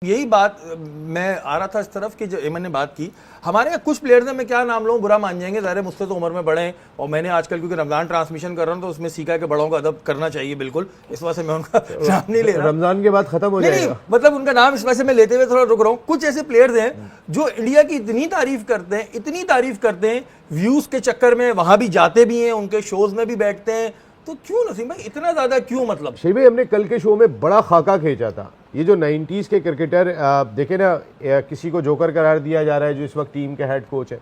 यही बात मैं आ रहा था इस तरफ कि जो एमन ने बात की, हमारे यहाँ कुछ प्लेयर्स हैं, मैं क्या नाम लूँ, बुरा मान जाएंगे, ज़ाहिर मुझसे तो उम्र में बड़े हैं और मैंने आजकल क्योंकि रमज़ान ट्रांसमिशन कर रहा हूँ तो उसमें सीखा है कि बड़ों का अदब करना चाहिए, बिल्कुल इस वजह से मैं उनका नाम नहीं ले रहा। रमज़ान के बाद खत्म हो जाएगा, मतलब उनका नाम इस वजह से मैं लेते हुए थोड़ा रुक रहा हूँ। कुछ ऐसे प्लेयर्स हैं जो इंडिया की इतनी तारीफ करते हैं, इतनी तारीफ करते हैं, व्यूज़ के चक्कर में वहाँ भी जाते भी हैं, उनके शोज़ में भी बैठते हैं, तो क्यों नसीम भाई इतना ज्यादा क्यों? मतलब शेख भाई हमने कल के शो में बड़ा खाका खींचा था। ये जो 90s के क्रिकेटर देखे ना, किसी को जोकर करार दिया जा रहा है जो इस वक्त टीम के हेड कोच है।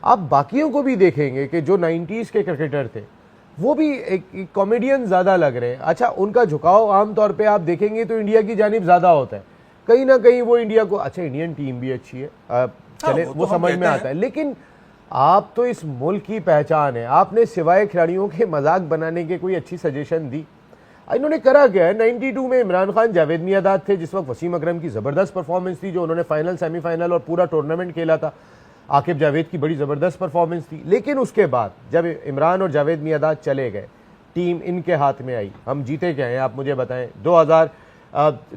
आप बाकियों को भी देखेंगे कि जो 90s के क्रिकेटर थे वो भी एक कॉमेडियन ज्यादा लग रहे हैं। अच्छा, उनका झुकाव आमतौर पे आप देखेंगे तो इंडिया की जानिब ज्यादा होता है, कहीं ना कहीं वो इंडिया को, अच्छा इंडियन टीम भी अच्छी है, चले वो समझ में आता है, लेकिन आप तो इस मुल्क की पहचान है, आपने सिवाय खिलाड़ियों के मजाक बनाने के कोई अच्छी सजेशन दी? इन्होंने करा क्या है? 92 में इमरान खान, जावेद मियांदाद थे, जिस वक्त वसीम अकरम की जबरदस्त परफॉर्मेंस थी, जो उन्होंने फाइनल, सेमीफाइनल और पूरा टूर्नामेंट खेला था। आकिब जावेद की बड़ी जबरदस्त परफॉर्मेंस थी, लेकिन उसके बाद जब इमरान और जावेद मियांदाद चले गए, टीम इनके हाथ में आई, हम जीते क्या हैं आप मुझे बताएं?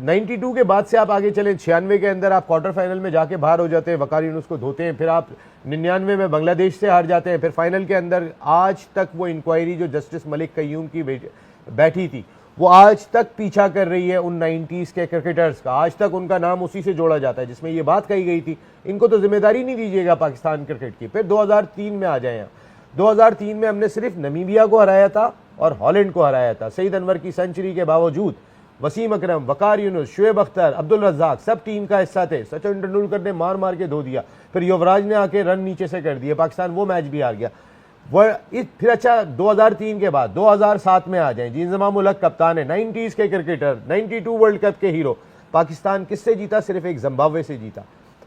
92 के बाद से आप आगे चलें, 96 के अंदर आप क्वार्टर फाइनल में जाके बाहर हो जाते हैं, वकार यूनुस को धोते हैं, फिर आप 99 में बांग्लादेश से हार जाते हैं, फिर फाइनल के अंदर आज तक वो इंक्वायरी जो जस्टिस मलिक कय्यूम की बैठी थी वो आज तक पीछा कर रही है उन 90s के क्रिकेटर्स का। आज तक उनका नाम उसी से जोड़ा जाता है जिसमें ये बात कही गई थी, इनको तो जिम्मेदारी नहीं दीजिएगा पाकिस्तान क्रिकेट की। फिर 2003 में आ जाए, 2003 में हमने सिर्फ नमीबिया को हराया था और हॉलैंड को हराया था। सईद अनवर की सेंचुरी के बावजूद वसीम अकरम, वकार यूनुस, शुएब अख्तर, अब्दुल रज्जाक सब टीम का हिस्सा थे। सचिन तेंदुलकर ने मार मार के धो दिया, फिर युवराज ने आके रन नीचे से कर दिए, पाकिस्तान वो मैच भी हार गया। फिर अच्छा 2003 के बाद 2007 में आ जाएं, इंजमाम उल हक कप्तान है, 90s के क्रिकेटर, 92 वर्ल्ड कप के हीरो। पाकिस्तान किससे जीता? सिर्फ एक जिम्बाब्वे से जीता।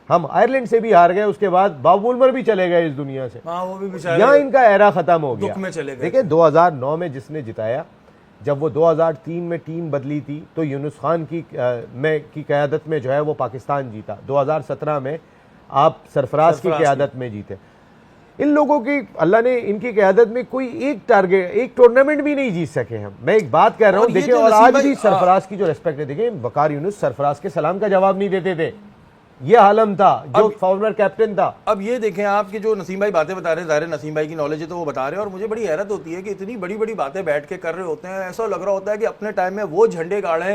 हम आयरलैंड से भी हार गए, उसके बाद बाब वुल्मर भी चले गए इस दुनिया से, वो भी बेचारे यहाँ इनका एरा खत्म हो गया, दुख में चले गए। देखिए 2009 में जिसने जिताया, जब वो 2003 में टीम बदली थी तो यूनुस खान की क़यादत में जो है वो पाकिस्तान जीता। 2017 में आप सरफराज की क़यादत में जीते। इन लोगों की, अल्लाह ने इनकी क़यादत में कोई एक टारगेट, एक टूर्नामेंट भी नहीं जीत सके हम। मैं एक बात कह रहा हूँ, देखिए, और आज भी सरफराज की जो रिस्पेक्ट है, देखिए वकार यूनुस सरफराज के सलाम का जवाब नहीं देते थे, ये आलम था जो फॉर्मर कैप्टन था। अब ये देखें आपकी जो नसीम भाई बातें बता रहे हैं, ज़ाहिर नसीम भाई की नॉलेज है तो वो बता रहे हैं, और मुझे बड़ी हैरत होती है कि इतनी बड़ी बड़ी बातें बैठ के कर रहे होते हैं। ऐसा लग रहा होता है कि अपने टाइम में वो झंडे गाड़े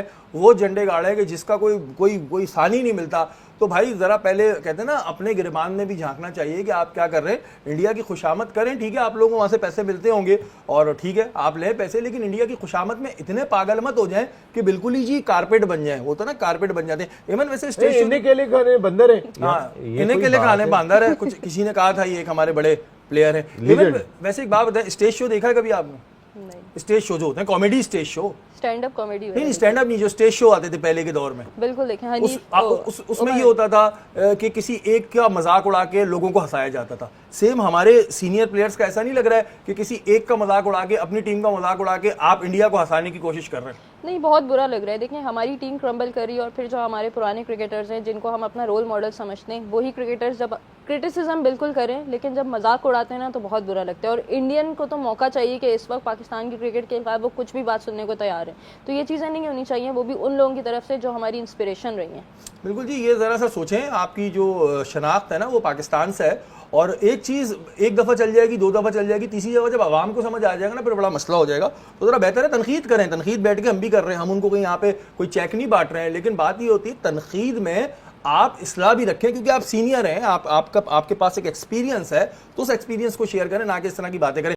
हैं कि जिसका कोई सानी नहीं मिलता। तो भाई जरा पहले कहते हैं ना, अपने गिरबान में भी झांकना चाहिए कि आप क्या कर रहे हैं। इंडिया की खुशामद करें, ठीक है, आप लोगों को वहां से पैसे मिलते होंगे और ठीक है आप लें पैसे, लेकिन इंडिया की खुशामद में इतने पागल मत हो जाएं कि बिल्कुल ही जी कारपेट बन जाए। वो तो ना कारपेट बन जाते हैं। इमन वैसे स्टेज इन्हें के लिए खाने बंदर है, हाँ, इन्हें के लिए खाने बंदर है, कुछ किसी ने कहा था, ये एक हमारे बड़े प्लेयर है। वैसे एक बात बताए, स्टेज शो देखा है कभी आपने? स्टेज शो जो होते हैं, comedy stage show, stand up comedy, नहीं स्टैंड अप नहीं, जो स्टेज शो आते थे पहले के दौर में, बिल्कुल देखें। उसमें ये होता था कि किसी एक का मजाक उड़ा के लोगों को हंसाया जाता था। सेम हमारे सीनियर प्लेयर्स का ऐसा नहीं लग रहा है कि किसी एक का मजाक उड़ा के, अपनी टीम का मजाक उड़ा के आप इंडिया को हंसाने की कोशिश कर रहे हैं? नहीं, बहुत बुरा लग रहा है। देखें, हमारी टीम क्रम्बल करी और फिर जो हमारे पुराने क्रिकेटर्स हैं जिनको हम अपना रोल मॉडल समझते हैं, वही क्रिकेटर्स जब क्रिटिसिज्म बिल्कुल करें लेकिन जब मजाक उड़ाते हैं ना तो बहुत बुरा लगता है। और इंडियन को तो मौका चाहिए कि इस वक्त पाकिस्तान की क्रिकेट के खिलाफ वो कुछ भी बात सुनने को तैयार है। तो ये चीज़ें नहीं होनी चाहिए, वो भी उन लोगों की तरफ से जो हमारी इंस्पिरेशन रही हैं। बिल्कुल जी, ये ज़रा सा सोचें, आपकी जो शनाख्त है ना वो पाकिस्तान से है, और एक चीज़ एक दफ़ा चल जाएगी, दो दफ़ा चल जाएगी, तीसरी जगह जब आवाम को समझ आ जाएगा ना फिर बड़ा मसला हो जाएगा। तो ज़रा बेहतर है तनकीद करें। तनकीद बैठ के हम भी कर रहे हैं, हम उनको कहीं यहाँ पे कोई चेक नहीं बांट रहे हैं, लेकिन बात ये होती है तनकीद में आप इस्लाह भी रखें, क्योंकि आप सीनियर हैं, आपके पास एक एक्सपीरियंस है, तो उस एक्सपीरियंस को शेयर करें, ना कि इस तरह की बातें करें।